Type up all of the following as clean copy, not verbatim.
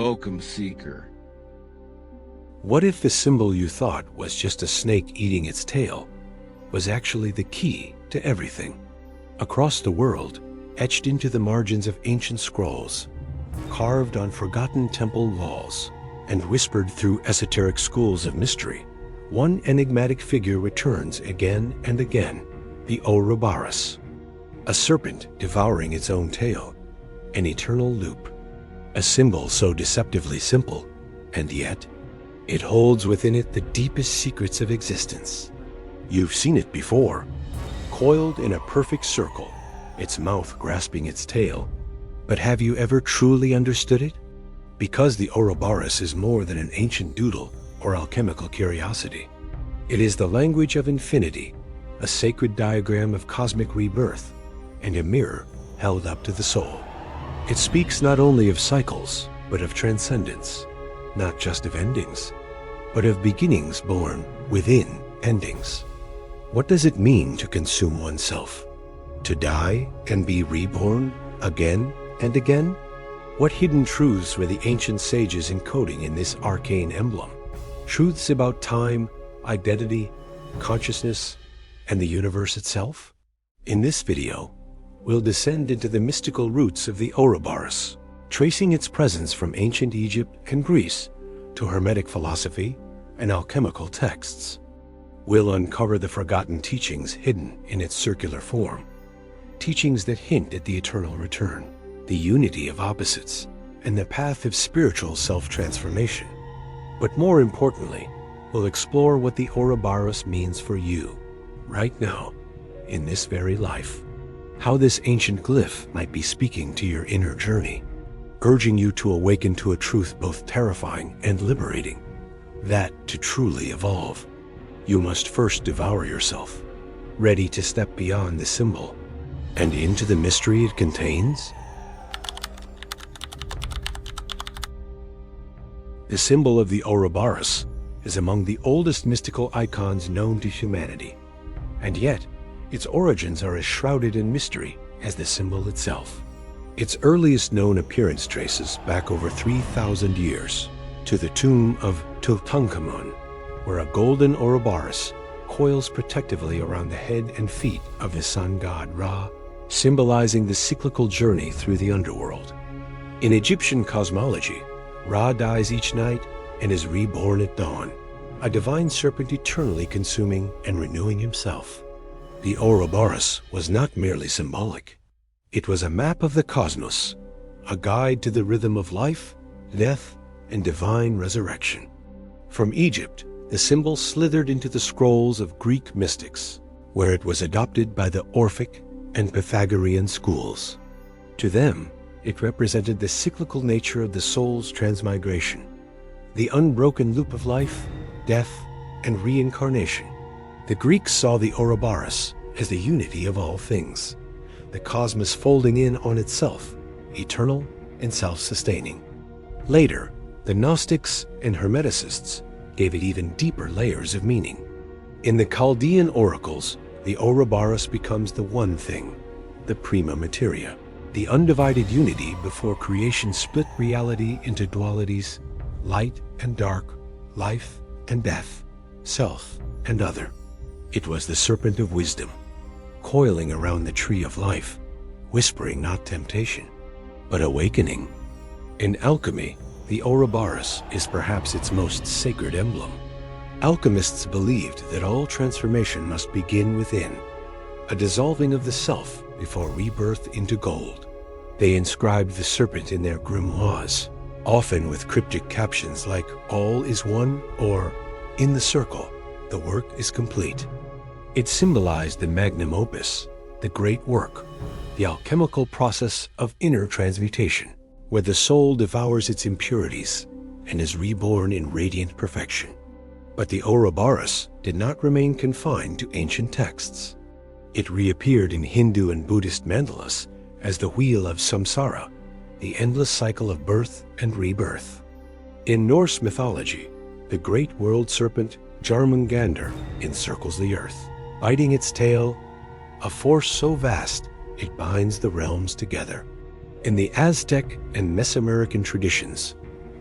Welcome, Seeker. What if the symbol you thought was just a snake eating its tail was actually the key to everything? Across the world, etched into the margins of ancient scrolls, carved on forgotten temple walls, and whispered through esoteric schools of mystery, one enigmatic figure returns again and again: the Ouroboros. A serpent devouring its own tail, an eternal loop. A symbol so deceptively simple, and yet it holds within it the deepest secrets of existence. You've seen it before, coiled in a perfect circle, its mouth grasping its tail. But have you ever truly understood it? Because the Ouroboros is more than an ancient doodle or alchemical curiosity. It is the language of infinity, a sacred diagram of cosmic rebirth, and a mirror held up to the soul. It speaks not only of cycles, but of transcendence, not just of endings, but of beginnings born within endings. What does it mean to consume oneself? To die and be reborn again and again? What hidden truths were the ancient sages encoding in this arcane emblem? Truths about time, identity, consciousness, and the universe itself? In this video, we'll descend into the mystical roots of the Ouroboros, tracing its presence from ancient Egypt and Greece to Hermetic philosophy and alchemical texts. We'll uncover the forgotten teachings hidden in its circular form, teachings that hint at the eternal return, the unity of opposites, and the path of spiritual self-transformation. But more importantly, we'll explore what the Ouroboros means for you, right now, in this very life. How this ancient glyph might be speaking to your inner journey, urging you to awaken to a truth both terrifying and liberating, that to truly evolve, you must first devour yourself, ready to step beyond the symbol and into the mystery it contains. The symbol of the Ouroboros is among the oldest mystical icons known to humanity, and yet its origins are as shrouded in mystery as the symbol itself. Its earliest known appearance traces back over 3,000 years to the tomb of Tutankhamun, where a golden Ouroboros coils protectively around the head and feet of the sun god Ra, symbolizing the cyclical journey through the underworld. In Egyptian cosmology, Ra dies each night and is reborn at dawn, a divine serpent eternally consuming and renewing himself. The Ouroboros was not merely symbolic. It was a map of the cosmos, a guide to the rhythm of life, death, and divine resurrection. From Egypt, the symbol slithered into the scrolls of Greek mystics, where it was adopted by the Orphic and Pythagorean schools. To them, it represented the cyclical nature of the soul's transmigration, the unbroken loop of life, death, and reincarnation. The Greeks saw the Ouroboros as the unity of all things, the cosmos folding in on itself, eternal and self-sustaining. Later, the Gnostics and Hermeticists gave it even deeper layers of meaning. In the Chaldean oracles, the Ouroboros becomes the one thing, the prima materia, the undivided unity before creation split reality into dualities, light and dark, life and death, self and other. It was the serpent of wisdom, coiling around the tree of life, whispering not temptation, but awakening. In alchemy, the Ouroboros is perhaps its most sacred emblem. Alchemists believed that all transformation must begin within, a dissolving of the self before rebirth into gold. They inscribed the serpent in their grimoires, often with cryptic captions like "All is one" or "In the circle, the work is complete." It symbolized the magnum opus, the great work, the alchemical process of inner transmutation, where the soul devours its impurities and is reborn in radiant perfection. But the Ouroboros did not remain confined to ancient texts. It reappeared in Hindu and Buddhist mandalas as the wheel of samsara, the endless cycle of birth and rebirth. In Norse mythology, the great world serpent Jormungandr encircles the earth, biting its tail, a force so vast it binds the realms together. In the Aztec and Mesoamerican traditions,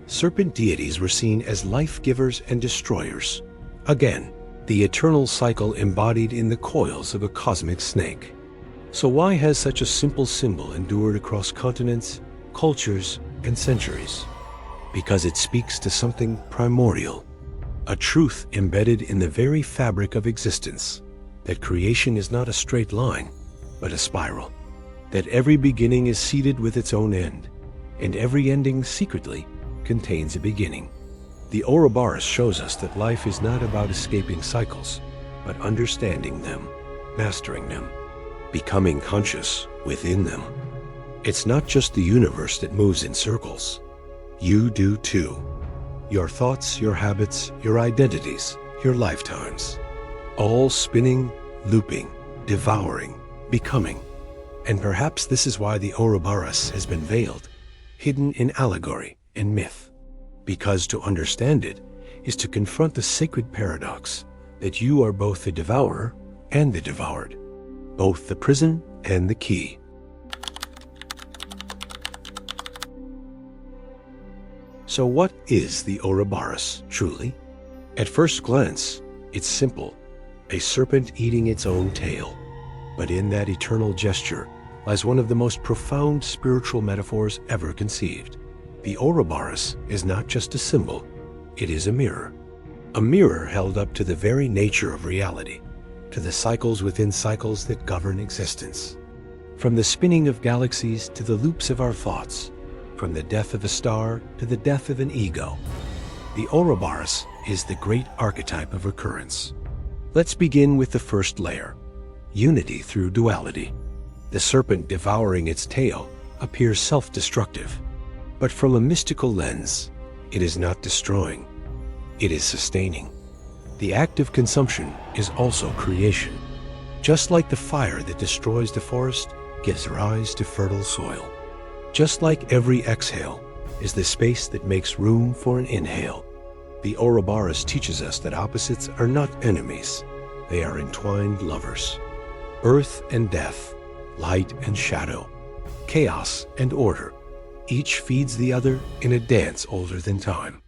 serpent deities were seen as life-givers and destroyers. Again, the eternal cycle embodied in the coils of a cosmic snake. So why has such a simple symbol endured across continents, cultures, and centuries? Because it speaks to something primordial, a truth embedded in the very fabric of existence, that creation is not a straight line, but a spiral, that every beginning is seeded with its own end, and every ending secretly contains a beginning. The Ouroboros shows us that life is not about escaping cycles, but understanding them, mastering them, becoming conscious within them. It's not just the universe that moves in circles. You do too. Your thoughts, your habits, your identities, your lifetimes, all spinning, looping, devouring, becoming. And perhaps this is why the Ouroboros has been veiled, hidden in allegory and myth. Because to understand it is to confront the sacred paradox that you are both the devourer and the devoured, both the prison and the key. So what is the Ouroboros, truly? At first glance, it's simple, a serpent eating its own tail. But in that eternal gesture lies one of the most profound spiritual metaphors ever conceived. The Ouroboros is not just a symbol, it is a mirror held up to the very nature of reality, to the cycles within cycles that govern existence. From the spinning of galaxies to the loops of our thoughts, from the death of a star to the death of an ego, the Ouroboros is the great archetype of recurrence. Let's begin with the first layer, unity through duality. The serpent devouring its tail appears self-destructive, but from a mystical lens, it is not destroying, it is sustaining. The act of consumption is also creation. Just like the fire that destroys the forest gives rise to fertile soil. Just like every exhale is the space that makes room for an inhale. The Ouroboros teaches us that opposites are not enemies, they are entwined lovers. Birth and death, light and shadow, chaos and order, each feeds the other in a dance older than time.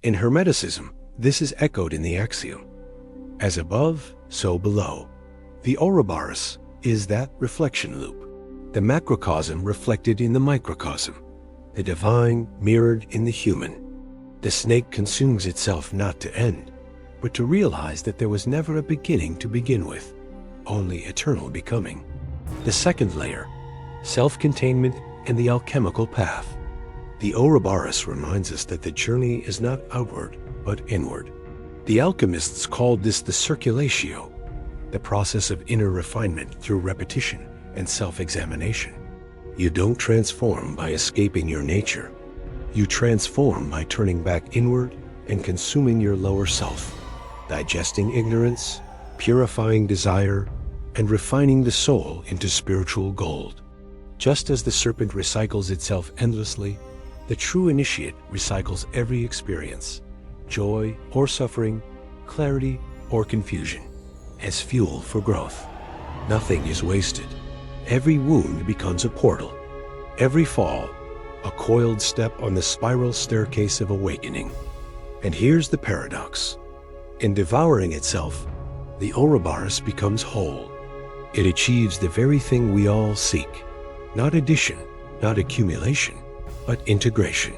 In Hermeticism, this is echoed in the axiom, as above, so below. The Ouroboros is that reflection loop, the macrocosm reflected in the microcosm, the divine mirrored in the human. The snake consumes itself not to end, but to realize that there was never a beginning to begin with, only eternal becoming. The second layer, self-containment and the alchemical path. The Ouroboros reminds us that the journey is not outward, but inward. The alchemists called this the circulatio, the process of inner refinement through repetition and self-examination. You don't transform by escaping your nature. You transform by turning back inward and consuming your lower self, digesting ignorance, purifying desire, and refining the soul into spiritual gold. Just as the serpent recycles itself endlessly, the true initiate recycles every experience, joy or suffering, clarity or confusion, as fuel for growth. Nothing is wasted. Every wound becomes a portal. Every fall, a coiled step on the spiral staircase of awakening. And here's the paradox. In devouring itself, the Ouroboros becomes whole. It achieves the very thing we all seek, not addition, not accumulation, but integration,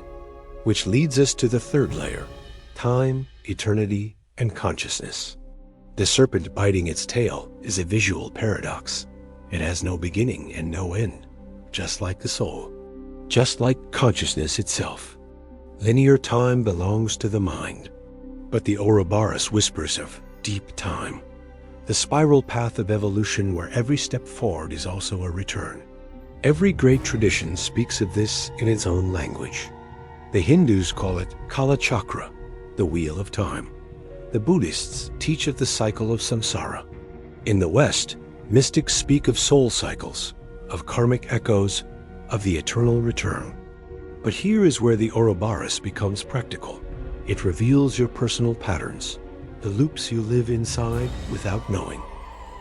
which leads us to the third layer, time, eternity, and consciousness. The serpent biting its tail is a visual paradox. It has no beginning and no end, just like the soul, just like consciousness itself. Linear time belongs to the mind, but the Ouroboros whispers of deep time, the spiral path of evolution where every step forward is also a return. Every great tradition speaks of this in its own language. The Hindus call it Kala Chakra, the wheel of time. The Buddhists teach of the cycle of samsara. In the West, mystics speak of soul cycles, of karmic echoes, of the eternal return. But here is where the Ouroboros becomes practical. It reveals your personal patterns, the loops you live inside without knowing,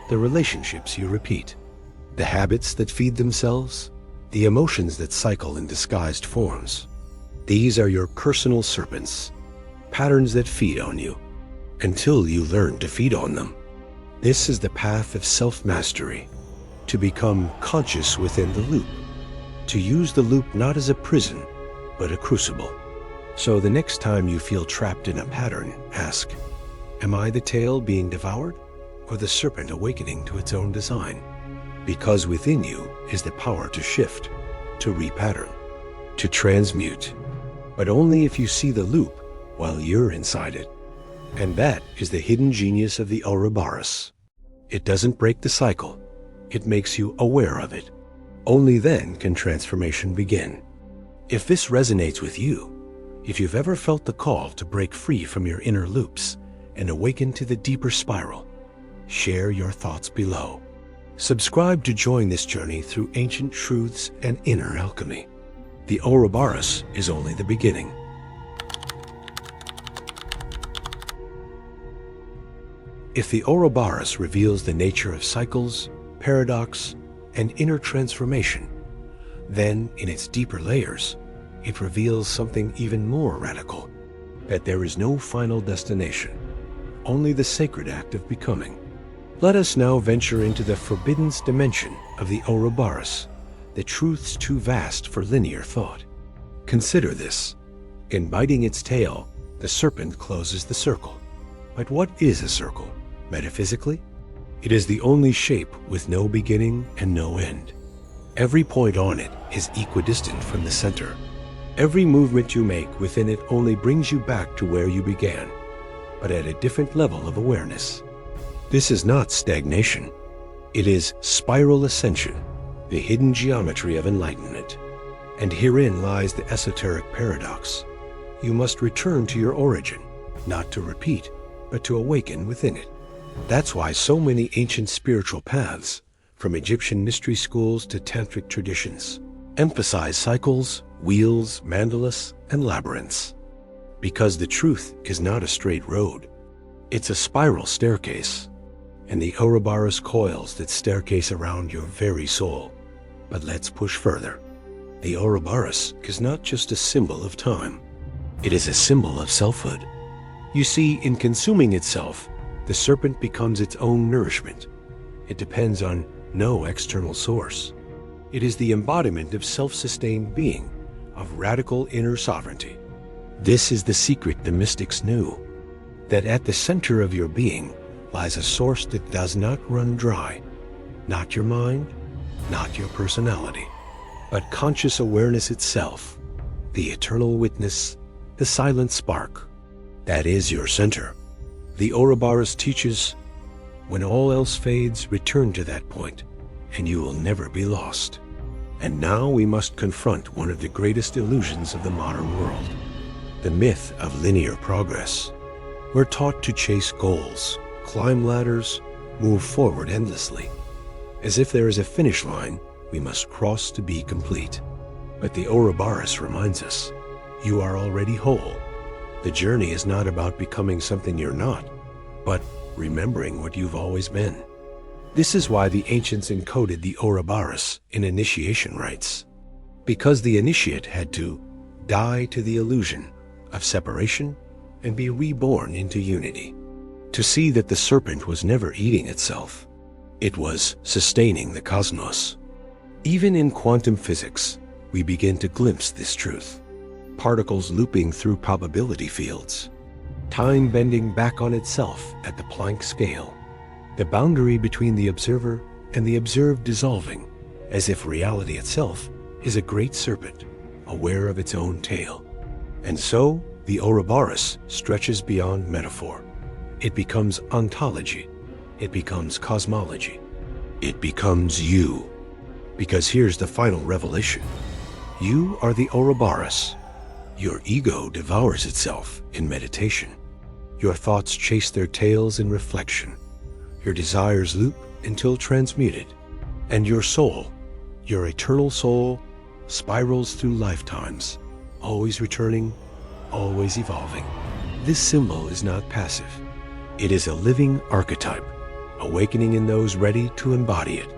the relationships you repeat, the habits that feed themselves, the emotions that cycle in disguised forms. These are your personal serpents, patterns that feed on you, until you learn to feed on them. This is the path of self-mastery, to become conscious within the loop, to use the loop not as a prison, but a crucible. So the next time you feel trapped in a pattern, ask, am I the tail being devoured, or the serpent awakening to its own design? Because within you is the power to shift, to repattern, to transmute, but only if you see the loop while you're inside it. And that is the hidden genius of the Ouroboros. It doesn't break the cycle, it makes you aware of it. Only then can transformation begin. If this resonates with you, if you've ever felt the call to break free from your inner loops and awaken to the deeper spiral, share your thoughts below. Subscribe to join this journey through ancient truths and inner alchemy. The Ouroboros is only the beginning. If the Ouroboros reveals the nature of cycles, paradox, and inner transformation, then in its deeper layers, it reveals something even more radical, that there is no final destination, only the sacred act of becoming. Let us now venture into the forbidden dimension of the Ouroboros, the truths too vast for linear thought. Consider this. In biting its tail, the serpent closes the circle. But what is a circle, metaphysically? It is the only shape with no beginning and no end. Every point on it is equidistant from the center. Every movement you make within it only brings you back to where you began, but at a different level of awareness. This is not stagnation. It is spiral ascension, the hidden geometry of enlightenment. And herein lies the esoteric paradox. You must return to your origin, not to repeat, but to awaken within it. That's why so many ancient spiritual paths, from Egyptian mystery schools to tantric traditions, emphasize cycles, wheels, mandalas, and labyrinths. Because the truth is not a straight road. It's a spiral staircase, and the Ouroboros coils that staircase around your very soul. But let's push further. The Ouroboros is not just a symbol of time. It is a symbol of selfhood. You see, in consuming itself, the serpent becomes its own nourishment. It depends on no external source. It is the embodiment of self-sustained being, of radical inner sovereignty. This is the secret the mystics knew, that at the center of your being lies a source that does not run dry. Not your mind, not your personality, but conscious awareness itself, the eternal witness, the silent spark. That is your center. The Ouroboros teaches, when all else fades, return to that point, and you will never be lost. And now we must confront one of the greatest illusions of the modern world, the myth of linear progress. We're taught to chase goals, climb ladders, move forward endlessly. As if there is a finish line we must cross to be complete. But the Ouroboros reminds us, you are already whole. The journey is not about becoming something you're not, but remembering what you've always been. This is why the ancients encoded the Ouroboros in initiation rites, because the initiate had to die to the illusion of separation and be reborn into unity, to see that the serpent was never eating itself. It was sustaining the cosmos. Even in quantum physics, we begin to glimpse this truth. Particles looping through probability fields, time bending back on itself at the Planck scale, the boundary between the observer and the observed dissolving, as if reality itself is a great serpent, aware of its own tail. And so, the Ouroboros stretches beyond metaphor. It becomes ontology. It becomes cosmology. It becomes you. Because here's the final revelation. You are the Ouroboros. Your ego devours itself in meditation. Your thoughts chase their tails in reflection. Your desires loop until transmuted. And your soul, your eternal soul, spirals through lifetimes, always returning, always evolving. This symbol is not passive. It is a living archetype, awakening in those ready to embody it.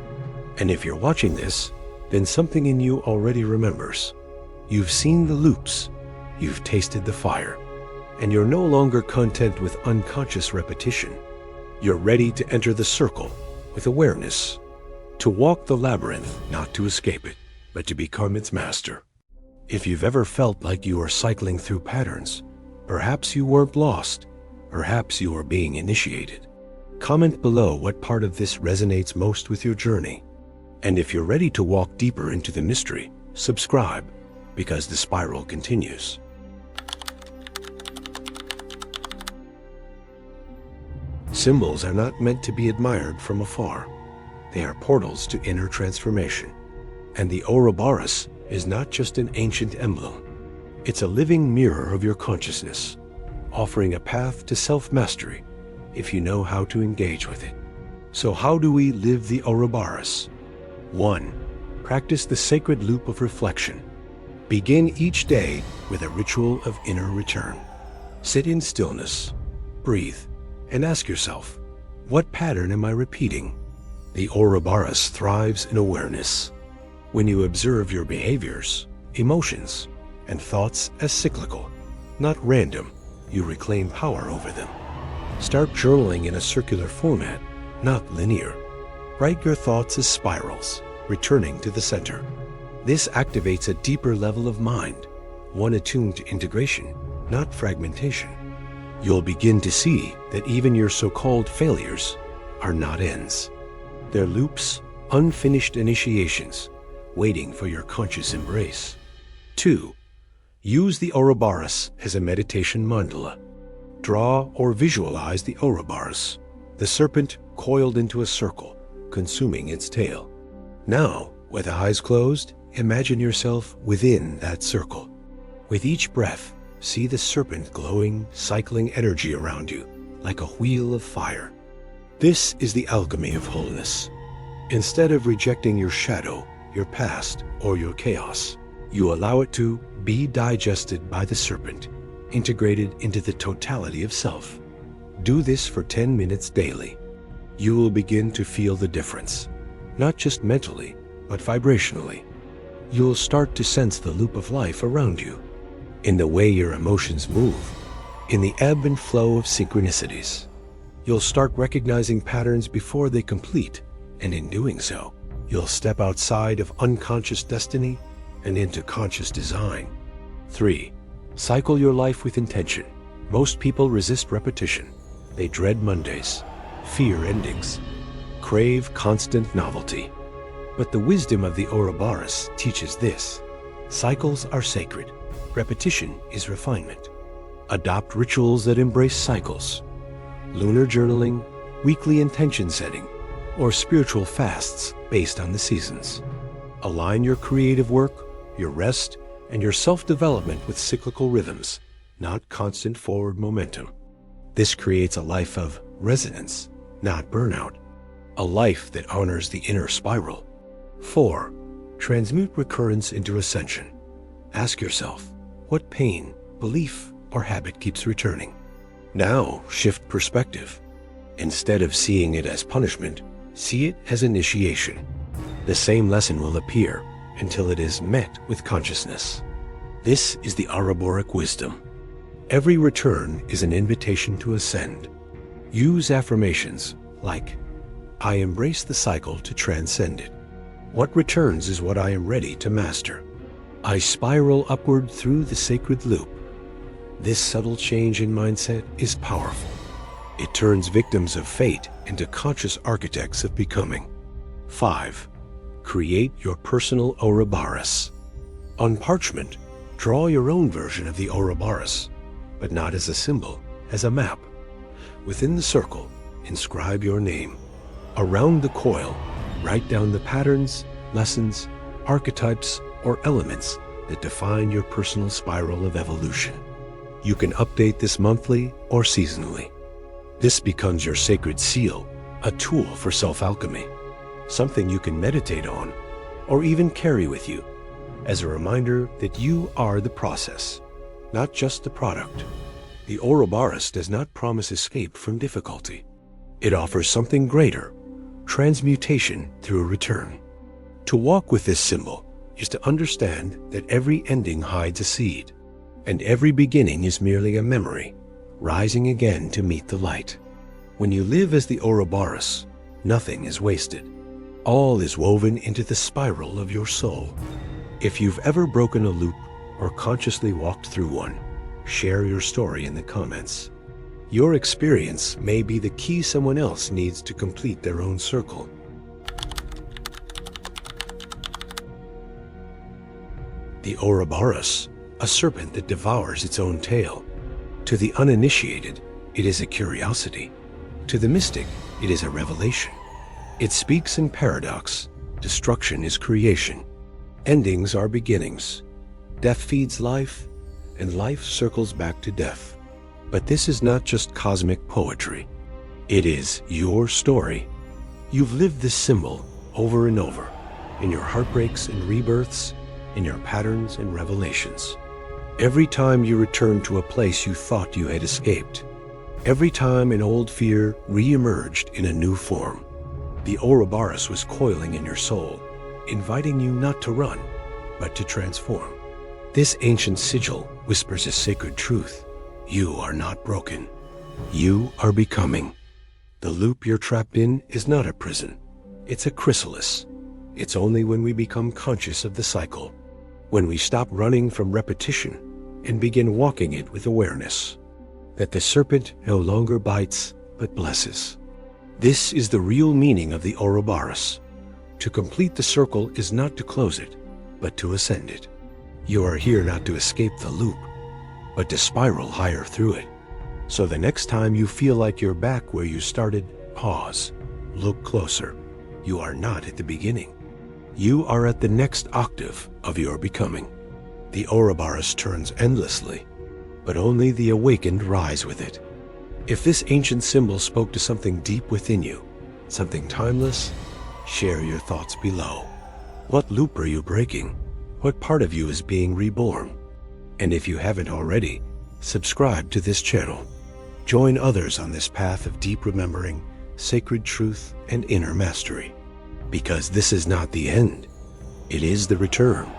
And if you're watching this, then something in you already remembers. You've seen the loops, You've tasted the fire, and you're no longer content with unconscious repetition. You're ready to enter the circle with awareness, to walk the labyrinth, not to escape it, but to become its master. If you've ever felt like you are cycling through patterns, perhaps you weren't lost, perhaps you are being initiated. Comment below what part of this resonates most with your journey. And if you're ready to walk deeper into the mystery, subscribe, because the spiral continues. Symbols are not meant to be admired from afar. They are portals to inner transformation. And the Ouroboros is not just an ancient emblem. It's a living mirror of your consciousness, offering a path to self-mastery if you know how to engage with it. So how do we live the Ouroboros? 1. Practice the sacred loop of reflection. Begin each day with a ritual of inner return. Sit in stillness, breathe, and ask yourself, what pattern am I repeating? The Ouroboros thrives in awareness. When you observe your behaviors, emotions, and thoughts as cyclical, not random, you reclaim power over them. Start journaling in a circular format, not linear. Write your thoughts as spirals, returning to the center. This activates a deeper level of mind, one attuned to integration, not fragmentation. You'll begin to see that even your so-called failures are not ends. They're loops, unfinished initiations, waiting for your conscious embrace. 2. Use the Ouroboros as a meditation mandala. Draw or visualize the Ouroboros, the serpent coiled into a circle, consuming its tail. Now, with eyes closed, imagine yourself within that circle. With each breath, see the serpent glowing, cycling energy around you, like a wheel of fire. This is the alchemy of wholeness. Instead of rejecting your shadow, your past, or your chaos, you allow it to be digested by the serpent, integrated into the totality of self. Do this for 10 minutes daily. You will begin to feel the difference, not just mentally, but vibrationally. You'll start to sense the loop of life around you, in the way your emotions move, in the ebb and flow of synchronicities. You'll start recognizing patterns before they complete, and in doing so, you'll step outside of unconscious destiny and into conscious design. 3. Cycle your life with intention. Most people resist repetition. They dread Mondays, fear endings, crave constant novelty. But the wisdom of the Ouroboros teaches this: cycles are sacred. Repetition is refinement. Adopt rituals that embrace cycles. Lunar journaling, weekly intention setting, or spiritual fasts based on the seasons. Align your creative work, your rest, and your self-development with cyclical rhythms, not constant forward momentum. This creates a life of resonance, not burnout. A life that honors the inner spiral. 4. Transmute recurrence into ascension. Ask yourself, what pain, belief, or habit keeps returning? Now shift perspective. Instead of seeing it as punishment, see it as initiation. The same lesson will appear until it is met with consciousness. This is the Ouroboric wisdom. Every return is an invitation to ascend. Use affirmations like, I embrace the cycle to transcend it. What returns is what I am ready to master. I spiral upward through the sacred loop. This subtle change in mindset is powerful. It turns victims of fate into conscious architects of becoming. 5. Create your personal Ouroboros. On parchment, draw your own version of the Ouroboros, but not as a symbol, as a map. Within the circle, inscribe your name. Around the coil, write down the patterns, lessons, archetypes, or elements that define your personal spiral of evolution. You can update this monthly or seasonally. This becomes your sacred seal, a tool for self-alchemy, something you can meditate on or even carry with you as a reminder that you are the process, not just the product. The Ouroboros does not promise escape from difficulty. It offers something greater, transmutation through a return. To walk with this symbol is to understand that every ending hides a seed. and every beginning is merely a memory, rising again to meet the light. When you live as the Ouroboros, nothing is wasted. All is woven into the spiral of your soul. If you've ever broken a loop or consciously walked through one, share your story in the comments. Your experience may be the key someone else needs to complete their own circle. The Ouroboros, a serpent that devours its own tail. To the uninitiated, it is a curiosity. To the mystic, it is a revelation. It speaks in paradox. Destruction is creation. Endings are beginnings. Death feeds life, and life circles back to death. But this is not just cosmic poetry. It is your story. You've lived this symbol over and over, in your heartbreaks and rebirths, in your patterns and revelations. Every time you return to a place you thought you had escaped, every time an old fear re-emerged in a new form, the Ouroboros was coiling in your soul, inviting you not to run, but to transform. This ancient sigil whispers a sacred truth. You are not broken. You are becoming. The loop you're trapped in is not a prison. It's a chrysalis. It's only when we become conscious of the cycle, when we stop running from repetition and begin walking it with awareness, that the serpent no longer bites but blesses. This is the real meaning of the Ouroboros. To complete the circle is not to close it, but to ascend it. You are here not to escape the loop, but to spiral higher through it. So the next time you feel like you're back where you started, pause, look closer. You are not at the beginning. You are at the next octave of your becoming. The Ouroboros turns endlessly, but only the awakened rise with it. If this ancient symbol spoke to something deep within you, something timeless, share your thoughts below. What loop are you breaking? What part of you is being reborn? And if you haven't already, subscribe to this channel. Join others on this path of deep remembering, sacred truth, and inner mastery. Because this is not the end. It is the return.